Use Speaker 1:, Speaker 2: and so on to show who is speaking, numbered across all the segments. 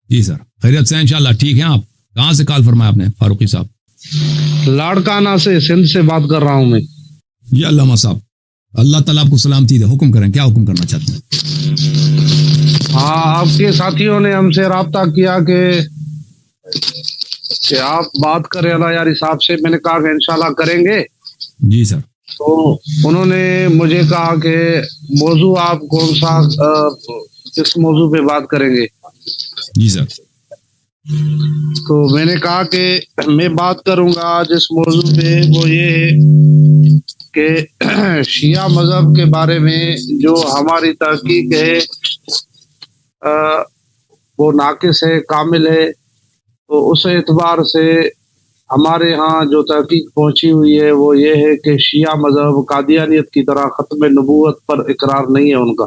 Speaker 1: جی سر، خیریت سے انشاءاللہ ٹھیک ہیں آپ؟ کہاں سے کال فرمایا آپ نے فاروقی صاحب؟
Speaker 2: لاڑکانہ سے، سندھ سے بات کر رہا ہوں میں.
Speaker 1: جی علامہ صاحب، اللہ تعالیٰ آپ کو سلامتی دے. حکم کریں، کیا حکم کرنا چاہتے ہیں؟
Speaker 2: ہاں، آپ کے ساتھیوں نے ہم سے رابطہ کیا کہ آپ بات کریں اللہ یاری صاحب سے. میں نے کہا کہ انشاءاللہ کریں گے.
Speaker 1: جی سر.
Speaker 2: تو انہوں نے مجھے کہا کہ موضوع آپ کون سا، کس موضوع پہ بات کریں گے؟
Speaker 1: جی سر.
Speaker 2: تو میں نے کہا کہ میں بات کروں گا جس موضوع پہ، وہ یہ ہے کہ شیعہ مذہب کے بارے میں جو ہماری تحقیق ہے وہ ناقص ہے، کامل ہے. تو اس اعتبار سے ہمارے ہاں جو تحقیق پہنچی ہوئی ہے وہ یہ ہے کہ شیعہ مذہب قادیانیت کی طرح ختم نبوت پر اقرار نہیں ہے ان کا.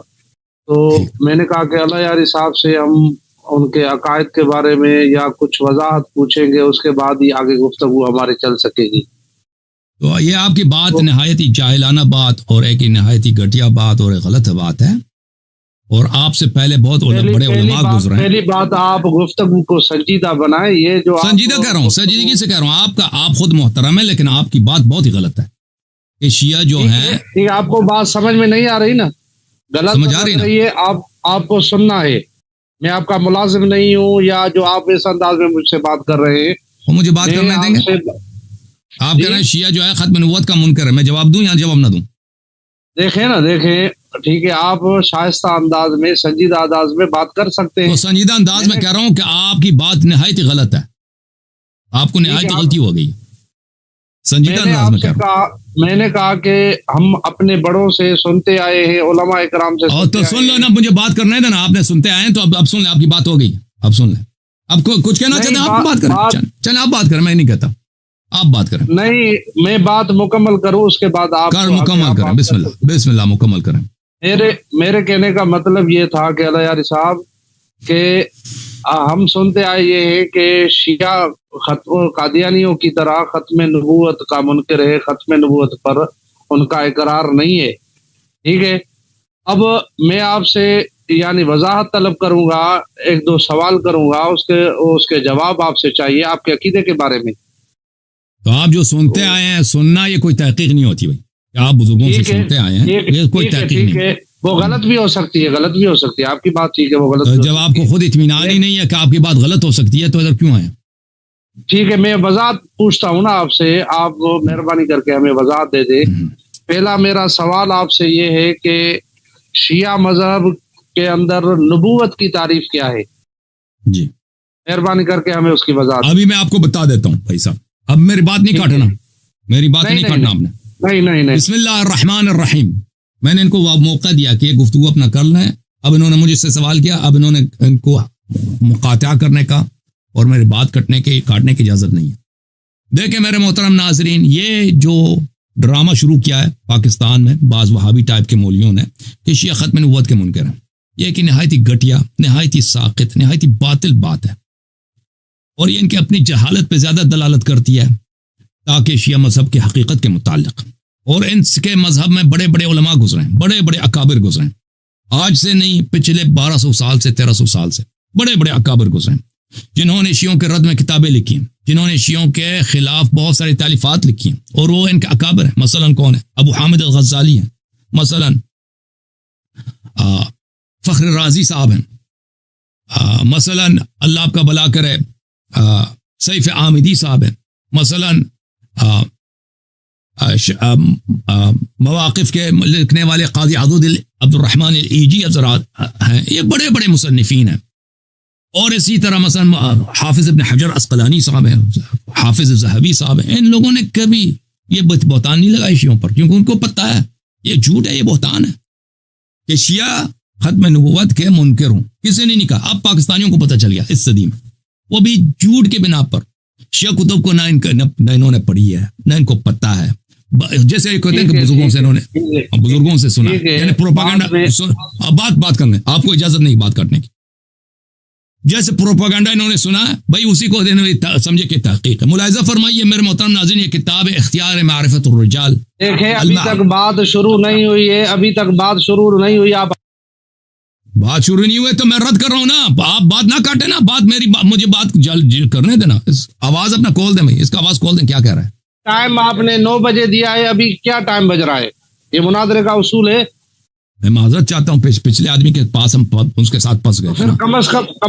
Speaker 2: تو میں نے کہا کہ اللہ یاری صاحب سے ہم ان کے عقائد کے بارے میں یا کچھ وضاحت پوچھیں گے، اس کے بعد ہی آگے گفتگو ہماری چل سکے گی.
Speaker 1: تو یہ آپ کی بات نہایت ہی جاہلانہ بات اور ایک نہایت ہی گھٹیا بات اور ایک غلط بات ہے، اور آپ سے پہلے بہت بڑے علماء گزرے ہیں.
Speaker 2: پہلی بات، آپ گفتگو کو سنجیدہ بنائیں. یہ جو
Speaker 1: سنجیدہ کہہ رہا ہوں، سنجیدگی سے کہہ رہا ہوں. آپ خود محترم ہے، لیکن آپ کی بات بہت ہی غلط ہے کہ شیعہ جو ہیں.
Speaker 2: آپ کو بات سمجھ میں نہیں آ رہی نا؟ غلط
Speaker 1: سمجھ آ رہی
Speaker 2: ہے. آپ کو سننا ہے. میں آپ کا ملازم نہیں ہوں، یا جو آپ اس انداز میں مجھ سے بات کر رہے ہیں
Speaker 1: وہ مجھے بات کرنے دیں گے. آپ کہہ رہے ہیں شیعہ جو ہے ختم نبوت کا منکر ہے. میں جواب دوں یا جواب نہ دوں؟
Speaker 2: دیکھیں ٹھیک ہے، آپ شائستہ انداز میں، سنجیدہ انداز میں بات کر سکتے ہیں.
Speaker 1: تو سنجیدہ انداز میں کہہ رہا ہوں کہ آپ کی بات نہایت ہی غلط ہے. آپ کو نہایت ہی غلطی ہو گئی. سنجیدہ انداز میں کہہ رہا ہوں.
Speaker 2: میں نے کہا کہ ہم اپنے بڑوں سے سنتے آئے ہیں، علماء اکرام سے.
Speaker 1: اور تو سن لو نا، مجھے بات کرنا ہے نا. آپ نے سنتے آئے ہیں تو اب سن لیں. آپ کی بات ہو گئی، اب سن لیں. اب کچھ کہنا چاہتے ہیں آپ بات کریں. چلیں آپ بات کریں، میں نہیں کہتا. آپ بات کریں.
Speaker 2: نہیں، میں بات مکمل کروں، اس کے بعد آپ
Speaker 1: مکمل کریں. بسم اللہ مکمل کریں.
Speaker 2: میرے کہنے کا مطلب یہ تھا کہ اللہ یاری صاحب کہ ہم سنتے آئے یہ ہے کہ شیعہ قادیانیوں کی طرح ختم نبوت کا منکر ہے، ختم نبوت پر ان کا اقرار نہیں ہے. ٹھیک ہے، اب میں آپ سے یعنی وضاحت طلب کروں گا، ایک دو سوال کروں گا، اس کے جواب آپ سے چاہیے آپ کے عقیدے کے بارے میں.
Speaker 1: تو آپ جو سنتے آئے ہیں، سننا یہ کوئی تحقیق نہیں ہوتی بھائی. آپ بزرگوں سے سنتے آئے ہیں، یہ کوئی تحقیق نہیں ہے.
Speaker 2: وہ غلط بھی ہو سکتی ہے، آپ کی بات ٹھیک ہے، وہ غلط.
Speaker 1: جب آپ کو خود اطمینان ہی نہیں ہے کہ آپ کی بات غلط ہو سکتی ہے تو ادھر کیوں آئے؟
Speaker 2: ٹھیک ہے، میں وضاحت پوچھتا ہوں نا آپ سے، آپ مہربانی کر کے ہمیں وضاحت دے دیں. پہلا میرا سوال آپ سے یہ ہے کہ شیعہ مذہب کے اندر نبوت کی تعریف کیا ہے؟
Speaker 1: جی
Speaker 2: مہربانی کر کے ہمیں اس کی وضاحت.
Speaker 1: ابھی میں آپ کو بتا دیتا ہوں بھائی صاحب. اب میری بات نہیں کاٹنا، میری بات نہیں کاٹنا آپ نے.
Speaker 2: نہیں.
Speaker 1: بسم اللہ الرحمن الرحیم. میں نے ان کو موقع دیا کہ گفتگو اپنا کر لیں. اب انہوں نے مجھ سے سوال کیا، اب انہوں نے ان کو مقاطعہ کرنے کا اور میری بات کاٹنے کی اجازت نہیں ہے. دیکھیں میرے محترم ناظرین، یہ جو ڈرامہ شروع کیا ہے پاکستان میں بعض وہابی ٹائپ کے مولیوں نے کہ شیعہ ختم نبوت کے منکر ہیں، یہ کہ نہایت ہی گھٹیا، نہایت ہی ساقط، نہایت ہی باطل بات ہے. اور یہ ان کی اپنی جہالت پہ زیادہ دلالت کرتی ہے تاکہ شیعہ مذہب کی حقیقت کے متعلق. اور ان کے مذہب میں بڑے بڑے علماء گزرے ہیں، بڑے بڑے اکابر گزرے ہیں. آج سے نہیں، پچھلے 1200 سال سے 1300 سال سے بڑے بڑے اکابر گزرے ہیں، جنہوں نے شیعوں کے رد میں کتابیں لکھی ہیں، جنہوں نے شیعوں کے خلاف بہت ساری تالیفات لکھی ہیں، اور وہ ان کے اکابر ہیں. مثلا کون ہے؟ ابو حامد الغزالی ہیں، مثلا فخر رازی صاحب ہیں، مثلا اللہ آپ کا بھلا کرے سیف آمدی صاحب ہیں، مثلا مواقف کے لکھنے والے قاضی عبد الرحمن الایجی حضرات ہیں. یہ بڑے بڑے مصنفین ہیں. اور اسی طرح مثلا حافظ ابن حجر عسقلانی صاحب ہیں، حافظ ذہبی صاحب ہیں. ان لوگوں نے کبھی یہ بہتان نہیں لگائی شیعوں پر، کیونکہ ان کو پتہ ہے یہ جھوٹ ہے، یہ بہتان ہے کہ شیعہ ختم نبوت کے منکر ہوں. کسی نے نہیں کہا. اب پاکستانیوں کو پتہ چل گیا اس صدی میں، وہ بھی جھوٹ کے بنا پر شیعہ کتب کو نہ انہوں نے پڑھی ہے، نہ ان کو پتہ ہے. جیسے کہتے ہیں کہ بزرگوں سے سنا، یعنی پروپاگنڈا. بات کر لیں، آپ کو اجازت نہیں بات کرنے کی. جیسے پروپاگنڈا انہوں نے سنا ہے بھائی، اسی کو سمجھے کہ تحقیق ہے. ملاحظہ فرمائیے میرے محترم ناظرین، یہ کتاب ہے اختیار معرفت الرجال.
Speaker 2: دیکھیں ابھی تک بات شروع نہیں ہوئی ہے، آپ
Speaker 1: بات شروع نہیں ہوئے تو میں رد کر رہا ہوں نا. آپ بات نہ کاٹے نا, مجھے بات کرنے دینا. آواز اپنا کھول دیں بھائی, اس کا آواز کھول دیں. کیا کہہ رہا ہے؟
Speaker 2: ٹائم آپ نے 9 بجے دیا ہے, ابھی کیا ٹائم بج رہا ہے؟ یہ مناظرے کا اصول ہے.
Speaker 1: میں معذرت چاہتا ہوں, پچھلے آدمی کے پاس ہم اس کے ساتھ پھنس گئے.
Speaker 2: پھر کم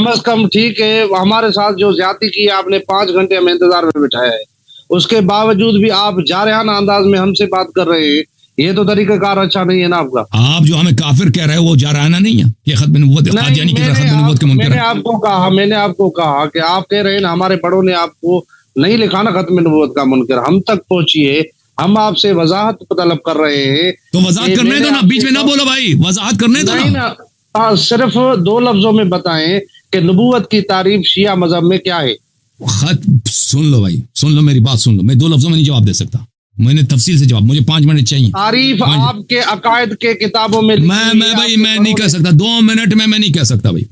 Speaker 2: از کم ٹھیک ہے, ہمارے ساتھ جو زیادتی کی آپ نے 5 گھنٹے ہمیں انتظار میں بٹھایا ہے, اس کے باوجود بھی آپ جارحانہ انداز میں ہم سے بات کر رہے ہیں. یہ تو طریقہ کار اچھا نہیں ہے نا آپ کا.
Speaker 1: آپ جو ہمیں کافر کہہ رہے ہیں وہ جارحانہ نہیں ہے, یہ ختم نبوت قادیانی کی طرح ختم نبوت کے منکر ہے.
Speaker 2: میں نے آپ کو کہا کہ آپ کہہ رہے ہیں نا ہمارے بڑوں نے آپ کو نہیں لکھا نا ختم نبوت کا منکر, ہم تک پہنچی ہے, ہم آپ سے وضاحت طلب کر رہے ہیں.
Speaker 1: تو وضاحت کرنے دو نا, بیچ میں نہ بولو بھائی, وضاحت کرنے دو نا.
Speaker 2: صرف 2 لفظوں میں بتائیں کہ نبوت کی تعریف شیعہ مذہب میں کیا ہے.
Speaker 1: خط سن لو بھائی, سن لو میری بات سن لو. میں 2 لفظوں میں نہیں جواب دے سکتا, میں نے تفصیل سے جواب, مجھے 5 منٹ چاہیے.
Speaker 2: تعریف آپ کے عقائد کے کتابوں میں
Speaker 1: میں نہیں کہہ سکتا 2 منٹ میں نہیں کہہ سکتا بھائی,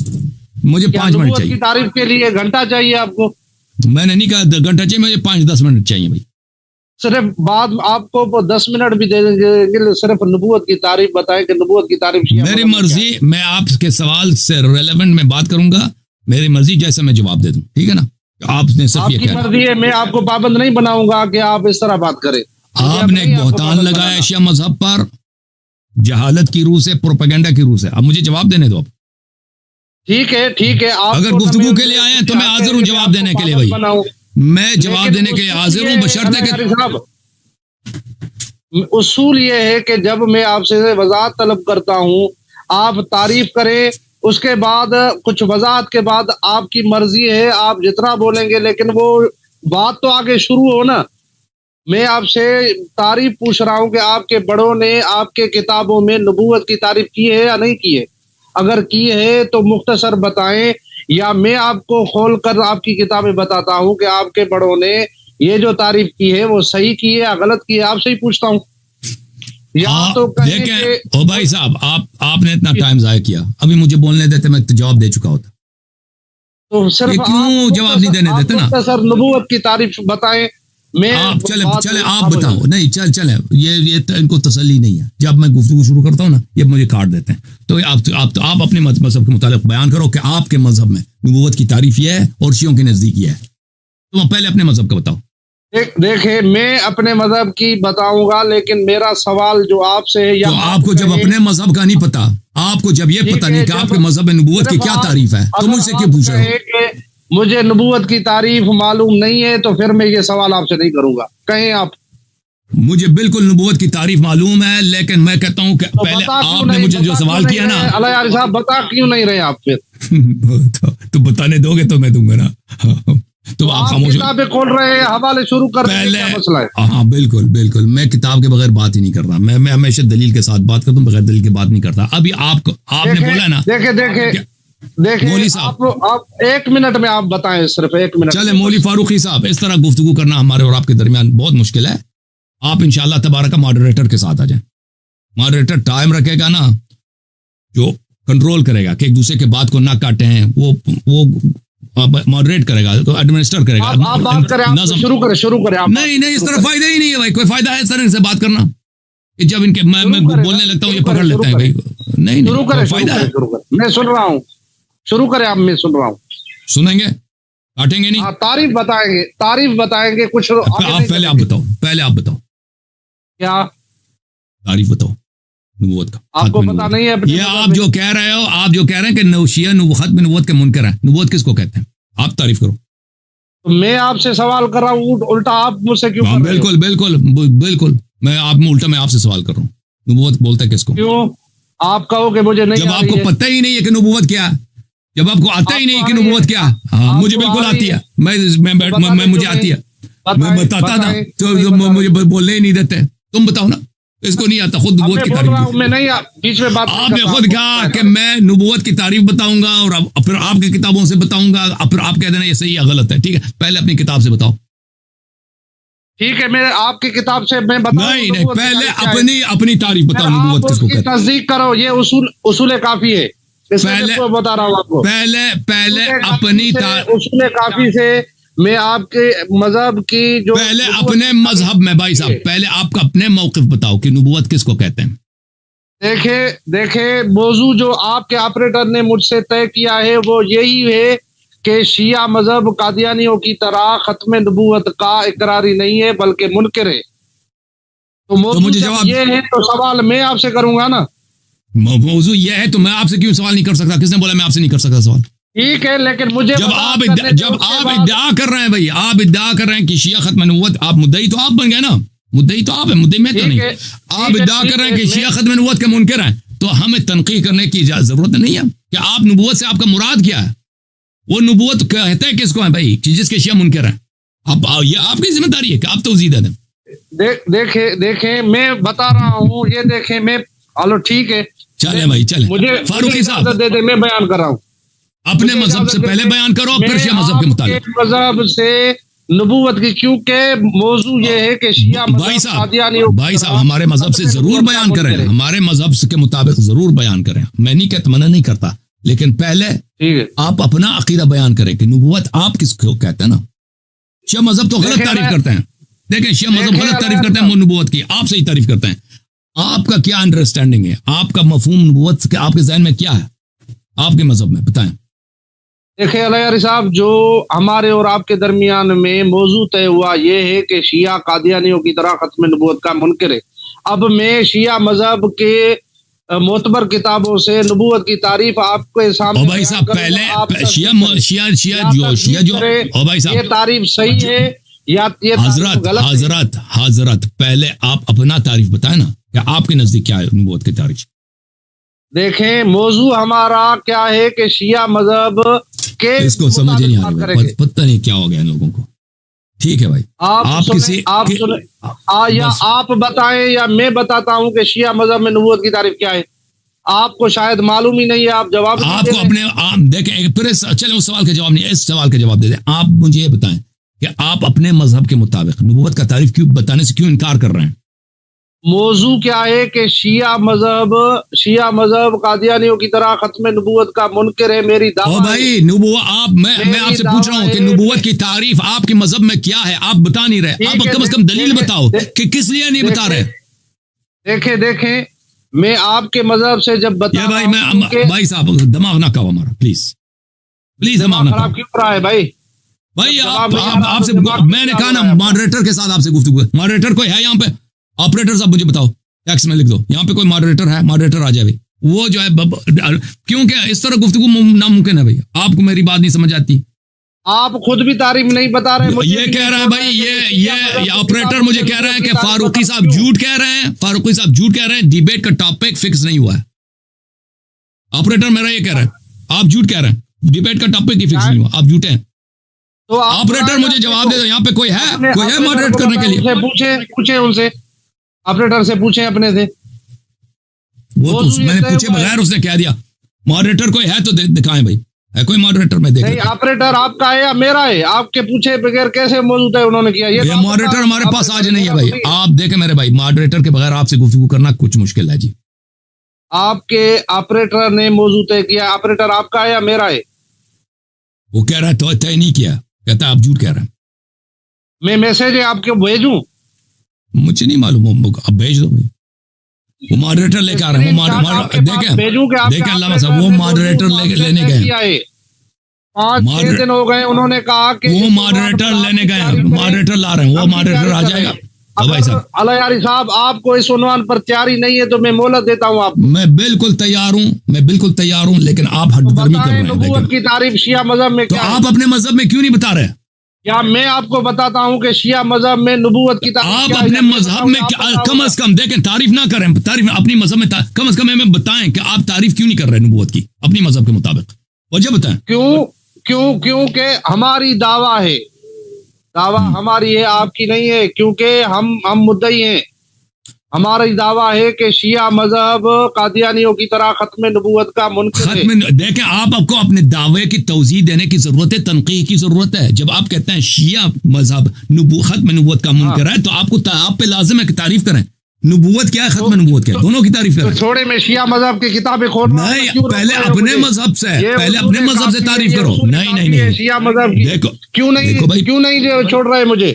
Speaker 1: مجھے 5 منٹ چاہیے.
Speaker 2: کی تعریف کے لیے گھنٹہ چاہیے آپ کو.
Speaker 1: میں نے نہیں کہا گھنٹہ چاہیے, مجھے 5-10 منٹ چاہیے بھائی.
Speaker 2: صرف بعد آپ کو 10 منٹ بھی دے دیں گے, صرف نبوت کی تعریف بتائیں کہ نبوت کی تعریف.
Speaker 1: میری مرضی, میں آپ کے سوال سے ریلیونٹ میں بات کروں گا, میری مرضی جیسے میں جواب دے دوں, ٹھیک ہے نا. آپ نے صرف یہ کہا
Speaker 2: مرضی ہے, میں آپ کو پابند نہیں بناؤں گا کہ آپ اس طرح بات کریں.
Speaker 1: آپ نے ایک بہتان لگایا شیعہ مذہب پر, جہالت کی روح سے, پروپیگنڈا کی روح سے. اب مجھے جواب دینے دو. اب
Speaker 2: ٹھیک ہے,
Speaker 1: اگر گفتگو کے لیے آئے ہیں تو میں حاضر ہوں جواب دینے کے لیے بھائی, میں جواب دینے کے لیے حاضر ہوں, بشرطے کہ
Speaker 2: اصول یہ ہے کہ جب میں آپ سے وضاحت طلب کرتا ہوں آپ تعریف کریں, اس کے بعد کچھ وضاحت کے بعد آپ کی مرضی ہے, آپ جتنا بولیں گے, لیکن وہ بات تو آگے شروع ہو نا. میں آپ سے تعریف پوچھ رہا ہوں کہ آپ کے بڑوں نے آپ کے کتابوں میں نبوت کی تعریف کی ہے یا نہیں کی ہے. اگر کی ہے تو مختصر بتائیں, یا میں آپ کو کھول کر آپ کی کتابیں بتاتا ہوں کہ آپ کے بڑوں نے یہ جو تعریف کی ہے وہ صحیح کی ہے یا غلط کی ہے. آپ سے ہی پوچھتا ہوں.
Speaker 1: دیکھیں او بھائی صاحب, آپ نے اتنا ٹائم ضائع کیا, ابھی مجھے بولنے دیتے, میں جواب دے چکا ہوتا.
Speaker 2: تو صرف
Speaker 1: کیوں جواب نہیں دینے دیتے نا.
Speaker 2: سر نبوت کی تعریف بتائیں.
Speaker 1: آپ چلے آپ بتاؤ. نہیں چلے, یہ ان کو تسلی نہیں ہے. جب میں گفتگو شروع کرتا ہوں نا یہ مجھے کاٹ دیتے ہیں. تو آپ اپنے مذہب کے متعلق بیان کرو کہ آپ کے مذہب میں نبوت کی تعریف یہ ہے اور شیعوں کے نزدیک یہ ہے. تم پہلے اپنے مذہب کا بتاؤ.
Speaker 2: دیکھیں میں اپنے مذہب کی بتاؤں گا, لیکن میرا سوال جو آپ سے ہے,
Speaker 1: تو آپ کو جب اپنے مذہب کا نہیں پتا, آپ کو جب یہ پتا نہیں کہ آپ کے مذہب میں نبوت کی کیا تعریف ہے, تو مجھ سے کیوں پوچھ رہے ہو؟
Speaker 2: مجھے نبوت کی تعریف معلوم نہیں ہے تو پھر میں یہ سوال آپ سے نہیں کروں گا. کہیں آپ.
Speaker 1: مجھے بالکل نبوت کی تعریف معلوم ہے, لیکن میں کہتا ہوں کہ پہلے آپ نے مجھے جو سوال کیا نا,
Speaker 2: اللہ یار صاحب بتا کیوں نہیں رہے آپ پھر
Speaker 1: تو بتانے دو گے تو میں دوں گا نا. تو آپ خاموش
Speaker 2: کتابیں کھول رہے ہیں, حوالے شروع کر رہے ہیں, کیا مسئلہ ہے؟
Speaker 1: ہاں بالکل, میں کتاب کے بغیر بات ہی نہیں کر رہا. میں ہمیشہ دلیل کے ساتھ بات کرتا ہوں, بغیر دلیل کے بات نہیں کرتا. ابھی آپ نے بولا نا.
Speaker 2: دیکھیں مولوی صاحب, آپ 1 منٹ میں آپ بتائیں, صرف 1 منٹ.
Speaker 1: چلے مولوی فاروقی صاحب, اس طرح گفتگو کرنا ہمارے اور آپ کے درمیان بہت مشکل ہے. آپ انشاءاللہ تبارک ماڈریٹر کے ساتھ آ جائیں. ماڈریٹر ٹائم رکھے گا نا, جو کنٹرول کرے گا کہ ایک دوسرے کے بات کو نہ کاٹیں, وہ ماڈریٹ کرے گا, تو ایڈمنسٹر کرے گا.
Speaker 2: آپ بات کریں, شروع کریں.
Speaker 1: نہیں اس طرح فائدہ ہی نہیں ہے بھائی, کوئی فائدہ ہے اس طرح سے بات کرنا کہ جب ان کے میں بولنے لگتا ہوں یہ پکڑ لیتے ہیں بھائی. نہیں فائدہ ہے.
Speaker 2: میں سن رہا ہوں, شروع کریں آپ. میں سن رہا ہوں.
Speaker 1: سنیں گے, کاٹیں گے نہیں.
Speaker 2: تعریف بتائیں گے کچھ.
Speaker 1: پہلے آپ بتاؤ
Speaker 2: کیا
Speaker 1: تعریف بتاؤ نبوت کا.
Speaker 2: آپ کو پتا نہیں ہے
Speaker 1: یہ آپ جو کہہ رہے ہو, آپ جو کہہ رہے ہیں کہ شیعہ ختم نبوت کے منکر ہیں, نبوت کس کو کہتے ہیں؟ آپ تعریف کرو.
Speaker 2: میں آپ سے سوال کر رہا ہوں, الٹا آپ مجھ سے کیوں کر رہے
Speaker 1: ہو؟ بالکل میں آپ سے سوال کر رہا ہوں. نبوت بولتا ہے کس کو؟
Speaker 2: کیوں آپ کہو کہ مجھے نہیں,
Speaker 1: جب آپ کو پتہ ہی نہیں ہے کہ نبوت کیا, جب آپ کو آتا ہی نہیں کہ نبوت کیا. ہاں مجھے بالکل آتی ہے, مجھے آتی ہے, میں بتاتا نا, تو مجھے بولنے ہی نہیں دیتے. تم بتاؤ نا, اس کو نہیں آتا. خود نبوت کی تعریف
Speaker 2: میں نہیں, بیچ میں بات
Speaker 1: آپ نے خود کہا کہ میں نبوت کی تعریف بتاؤں گا اور پھر آپ کی کتابوں سے بتاؤں گا, پھر آپ کہہ دینا یہ صحیح یا غلط ہے. ٹھیک ہے, پہلے اپنی کتاب سے بتاؤ.
Speaker 2: ٹھیک ہے, میں آپ کی کتاب سے میں
Speaker 1: نہیں پہلے اپنی تعریف بتاؤ نبوت کس کو کہتے ہیں.
Speaker 2: تصدیق کرو, یہ اصول کافی ہے. بتا رہا ہوں آپ کو,
Speaker 1: پہلے اپنی
Speaker 2: اصول کافی سے میں آپ کے مذہب کی جو
Speaker 1: پہلے اپنے مذہب میں بھائی صاحب, پہلے آپ کا اپنے موقف بتاؤ کہ نبوت کس کو کہتے ہیں.
Speaker 2: دیکھیں موضوع جو آپ کے آپریٹر نے مجھ سے طے کیا ہے وہ یہی ہے کہ شیعہ مذہب قادیانیوں کی طرح ختم نبوت کا اقراری نہیں ہے بلکہ منکر ہے. تو موضوع جب یہ ہے تو سوال میں آپ سے کروں گا نا.
Speaker 1: موضوع یہ ہے تو میں آپ سے کیوں سوال نہیں کر سکتا؟ کس نے بولا میں آپ سے نہیں کر سکتا سوال؟
Speaker 2: ٹھیک ہے لیکن مجھے
Speaker 1: جب آپ ادعا کر رہے ہیں بھائی، آپ ادعا کر رہے ہیں کہ شیعہ ختم نبوت، آپ مدعی تو آپ بن گئے نا، مدعی تو آپ ہیں، مدعی میں تو نہیں. آپ ادعا کر رہے ہیں کہ شیعہ ختم نبوت کے منکر ہیں، تو ہمیں تنقید کرنے کی ضرورت نہیں ہے کہ آپ نبوت سے آپ کا مراد کیا ہے. وہ نبوت کہتے ہیں کس کو ہے بھائی؟ جس کے شیعہ منکر ہیں. یہ آپ کی ذمہ داری ہے کہ آپ توضیح دے دیں.
Speaker 2: دیکھیں میں بتا رہا ہوں، یہ دیکھیں میں چلو ٹھیک ہے
Speaker 1: چلیں بھائی چلیں.
Speaker 2: مجھے
Speaker 1: فاروقی صاحب
Speaker 2: دے دیں، میں بیان کر رہا ہوں.
Speaker 1: اپنے مذہب سے پہلے بیان کرو پھر شیعہ مذہب کے مطابق.
Speaker 2: مذہب سے نبوت کی، کیونکہ موضوع یہ ہے کہ شیعہ
Speaker 1: بھائی صاحب ہمارے مذہب سے ضرور بیان کریں، ہمارے مذہب کے مطابق ضرور بیان کریں. میں نہیں کہتا، منع نہیں کرتا، لیکن پہلے آپ اپنا عقیدہ بیان کریں کہ نبوت آپ کس کو کہتے ہیں نا. شیعہ مذہب تو غلط تعریف کرتے ہیں. دیکھیں شیعہ مذہب غلط تعریف کرتے ہیں نبوت کی، آپ صحیح تعریف کرتے ہیں. آپ کا کیا انڈرسٹینڈنگ ہے؟ آپ کا مفہوم نبوت کے آپ کے ذہن میں کیا ہے آپ کے مذہب میں؟ بتائیں.
Speaker 2: دیکھیں علیہ صاحب، جو ہمارے اور آپ کے درمیان میں موضوع طے ہوا یہ ہے کہ شیعہ قادیانیوں کی طرح ختم نبوت کا منکر ہے. اب میں شیعہ مذہب کے معتبر کتابوں سے نبوت کی تعریف آپ کے سامنے
Speaker 1: بھائی صاحب پہلے
Speaker 2: یہ تعریف صحیح ہے یا یہ
Speaker 1: حضرت پہلے آپ اپنا تعریف بتائیں نا کہ آپ کے نزدیک کیا ہے نبوت کی تعریف.
Speaker 2: دیکھیں موضوع ہمارا کیا ہے کہ شیعہ مذہب کے
Speaker 1: اس کو سمجھ نہیں آ رہا، پتہ نہیں کیا ہو گیا ان لوگوں کو. ٹھیک ہے بھائی،
Speaker 2: آپ بتائیں یا میں بتاتا ہوں کہ شیعہ مذہب میں نبوت کی تعریف کیا ہے. آپ کو شاید معلوم ہی نہیں ہے، آپ جواب
Speaker 1: آپ کو اپنے دیکھیں پھر چلیں اس سوال کا جواب نہیں، اس سوال کا جواب دے دیں. آپ مجھے یہ بتائیں کہ آپ اپنے مذہب کے مطابق نبوت کا تعریف کیوں بتانے سے کیوں انکار کر رہے ہیں؟
Speaker 2: موضوع کیا ہے کہ شیعہ مذہب قادیانیوں کی طرح ختم نبوت کا منکر ہے. میری دعویٰ
Speaker 1: بھائی نبوت میں آپ سے پوچھ رہا ہوں کہ نبوت کی تعریف آپ کے مذہب میں کیا ہے؟ آپ بتا نہیں رہے. آپ کم از کم دلیل بتاؤ کہ کس لیے نہیں بتا رہے.
Speaker 2: دیکھیں میں آپ کے مذہب سے جب بتا
Speaker 1: بھائی صاحب دماغ نہ کھاؤ ہمارا، پلیز دماغ نہ کھاؤ.
Speaker 2: کیوں رہا ہے بھائی
Speaker 1: آپ سے میں نے کہا نا ماڈریٹر کے ساتھ آپ سے گفتگو ہے. ماڈریٹر کوئی ہے یہاں پہ؟ آپریٹر صاحب مجھے بتاؤ، ٹیکس میں لکھ دو یہاں پہ کوئی ماڈریٹر ہے؟ ماڈریٹر آ جائے بھائی. وہ جو ہے کیونکہ اس طرح گفتگو ناممکن ہے بھائی. آپ کو میری بات نہیں سمجھ آتی.
Speaker 2: آپ خود بھی تعریف نہیں بتا رہے.
Speaker 1: یہ کہہ رہے ہیں بھائی، یہ آپریٹر مجھے کہہ رہے ہیں کہ فاروقی صاحب جھوٹ کہہ رہے ہیں، ڈیبیٹ کا ٹاپک فکس نہیں ہوا ہے. آپریٹر میرا یہ کہہ رہا ہے، آپ جھوٹ کہہ رہے ہیں، ڈیبیٹ کا ٹاپک ہی فکس نہیں ہوا، آپ جھوٹے ہیں. تو آپریٹر مجھے جواب دے دو، یہاں پہ کوئی ہے ماڈریٹ کرنے کے لیے؟
Speaker 2: پوچھیں ان سے، آپریٹر سے پوچھیں اپنے سے.
Speaker 1: وہ تو میں نے پوچھے بغیر اس نے کہہ دیا. ماڈریٹر کوئی ہے تو دکھائیں بھائی، ہے کوئی ماڈریٹر؟ میں دیکھ
Speaker 2: آپریٹر آپ کا ہے یا میرا ہے؟ آپ کے پوچھے بغیر کیسے موجود ہے انہوں نے کیا؟
Speaker 1: یہ ماڈریٹر ہمارے پاس آج نہیں ہے بھائی. آپ دیکھیں میرے بھائی، ماڈریٹر کے بغیر آپ سے گفتگو کرنا کچھ مشکل ہے جی.
Speaker 2: آپ کے آپریٹر نے موضوع طے کیا. آپریٹر آپ کا ہے یا میرا ہے؟
Speaker 1: وہ کہہ رہا ہے تو طے نہیں کیا، کہتا ہے آپ جھوٹ کہہ رہے ہیں.
Speaker 2: میں میسج آپ کو بھیجوں؟
Speaker 1: مجھے نہیں معلوم، اب بھیج دو بھائی. وہ ماڈریٹر لے کے آ رہے ہیں. دیکھیں علامہ صاحب، وہ ماڈریٹر لینے گئے.
Speaker 2: 5-6 دن ہو گئے، انہوں نے کہا کہ
Speaker 1: وہ ماڈریٹر لینے گئے، ماڈریٹر لا رہے ہیں، وہ ماڈریٹر آ جائے گا.
Speaker 2: علیہ صاحب آپ کو اس عنوان پر تیاری نہیں ہے تو میں مہلت دیتا ہوں آپ.
Speaker 1: میں بالکل تیار ہوں، لیکن آپ ہٹ درمی کر رہے ہیں.
Speaker 2: نبوت کی تعریف شیعہ مذہب میں کیا ہے؟
Speaker 1: آپ اپنے مذہب میں کیوں نہیں بتا رہے؟
Speaker 2: کیا میں آپ کو بتاتا ہوں کہ شیعہ مذہب میں نبوت کی تعریف
Speaker 1: آپ اپنے مذہب میں کم از کم دیکھیں، تعریف نہ کریں، تعریف اپنی مذہب میں کم از کم ہمیں بتائیں کہ آپ تعریف کیوں نہیں کر رہے نبوت کی اپنی مذہب کے مطابق. وجہ بتائیں.
Speaker 2: کیونکہ ہماری دعویٰ ہے، دعویٰ ہماری ہے، آپ کی نہیں ہے. کیونکہ ہم مدعی ہیں. ہماری دعویٰ ہے کہ شیعہ مذہب قادیانیوں کی طرح ختم نبوت کا منکر ہے.
Speaker 1: دیکھیں آپ کو اپنے دعوے کی توضیح دینے کی ضرورت ہے، تنقیح کی ضرورت ہے. جب آپ کہتے ہیں شیعہ مذہب ختم نبوت کا منکر ہے تو آپ پہ لازم ہے کہ تعریف کریں. نبوت کیا ہے، ختم نبوت کیا ہے، دونوں کی تعریف کریں.
Speaker 2: چھوڑے میں شیعہ مذہب کی کتابیں کھول رہا ہوں.
Speaker 1: نہیں، پہلے اپنے مذہب سے تعریف کرو. نہیں
Speaker 2: شیعہ مذہب کیوں نہیں چھوڑ رہے مجھے؟